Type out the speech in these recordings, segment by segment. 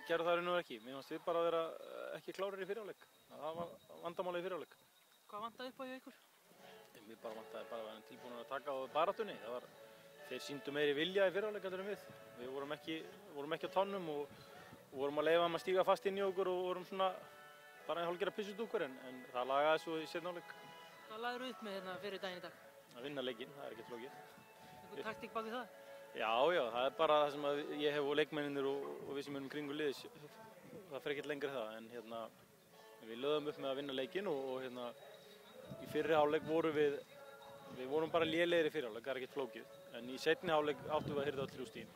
gerðu það raun og ekki. Mér fannst við bara að vera ekki klárir í fyrri hálfleik. Það var vandamálið í fyrri hálfleik. Hvað vantaði upp á hjá ykkur? Mér bara vantaði bara að vera tilbúin að taka á baráttunni. Þeir sýndu meiri vilja í fyrri hálfleik heldur en við. Við vorum ekki á tánum og vorum að leyfa þeim að stíga fast inn í okkur og vorum svona bara í hálfgerða pissudúkkur en það lagaði svo í seinni hálfleik. Hvað lagðirðu upp með hérna fyrir daginn í dag? Að vinna leikinn, það er ekki flókið. Einhver taktík bak við það? Já, það er bara það sem ég hef og leikmennirnir og við sem erum kringu liðs. Það fer ekkert lengra það en við lögðum upp með að vinna leikinn og í fyrri hálfleik við vorum bara lélegir í fyrri hálfleik, það er ekkert flókið. En í seinni hálfleik áttum við að hirða öll 3 stigin.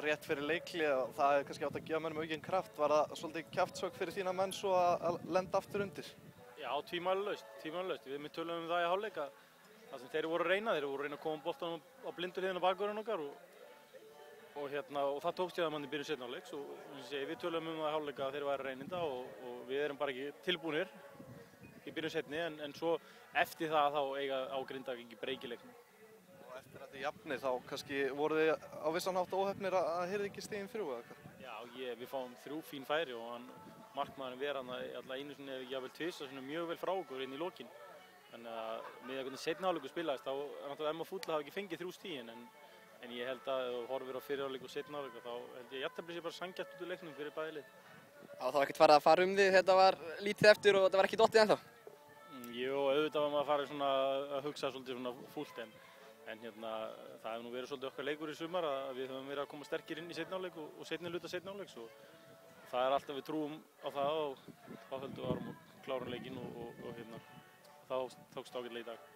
Rétt fyrir leikhlé og það er kannski átt að gefa mönnum aukinn kraft. Var það svolítið kjaftsök fyrir þína menn svo að lenda aftur undir? Já, tvímælalaust. Við töluðum það í hálfleik að það sem þeir voru að reyna að koma boltanum á blindu hliðina á bakvörðinn okkar og það tókst ég að mann í byrjun seinni hálfleiks og við töluðum það í hálfleik að þeir væru að reyna þetta og við erum bara ekki tilbúnir í byrjun seinni en svo eftir það þá eiga á Grindavík ekki breyk í leiknum. Eftir þetta jafnir þá kannski voru þið á vissan hátt óheppnir að hirða ekki stigin fyrir eða hvað? Já, við fáum 3 fín færi og markmaðurinn ver hann alltaf einu sinni eða jafnvel tvisvar mjög vel frá okkur inn í lokin. Þannig að með einhvern seinni hálfleikur spilaðist þá er náttúrulega MA Fúll hafa ekki fengið 3 stigin en ég held að ef þú horfir á fyrri hálfleik og seinni hálfleik þá held ég að jafntefli sé bara sanngjarnt út úr leiknum fyrir bæði lið. Það var ekkert farið að fara þig, þetta var lítið eftir og þetta var ekki dottið ennþá? Jú, auðvitað var maður að fara svona að hugsa svolítið svona fúlt en það hefur nú verið svolítið okkar leikur í sumar að við höfum verið að koma sterkir inn í seinni hálfleik og seinni hluta seinni hálfleiks og það er alltaf við trúum á það og þá höldum við að klára leikinn og þá tókst ágætlega í dag.